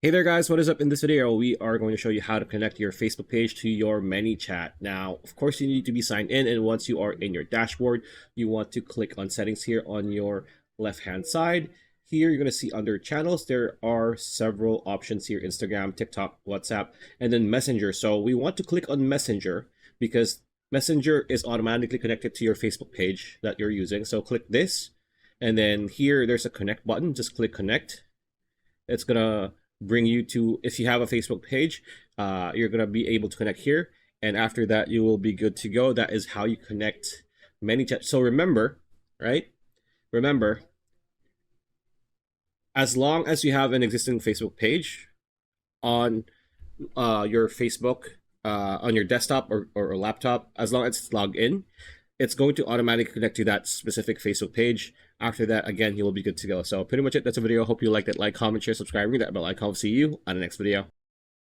Hey there guys, what is up? In this video, we are going to show you how to connect your Facebook page to your ManyChat. Now, of course, you need to be signed in, and once you are in your dashboard, you want to click on settings here on your left-hand side. Here, you're going to see under channels, there are several options here: Instagram, TikTok, WhatsApp, and then Messenger. So we want to click on Messenger because Messenger is automatically connected to your Facebook page that you're using. So click this, and then here, there's a connect button. Just click connect. It's gonna bring you to, if you have a Facebook page, you're gonna be able to connect here, and after that you will be good to go. That is how you connect ManyChat. So remember, right? Remember, as long as you have an existing Facebook page on your Facebook on your desktop or laptop, as long as it's logged in, it's going to automatically connect to that specific Facebook page. After that, again, you will be good to go. So pretty much it. That's a video. Hope you liked it. Like, comment, share, subscribe, ring that bell icon. See you on the next video.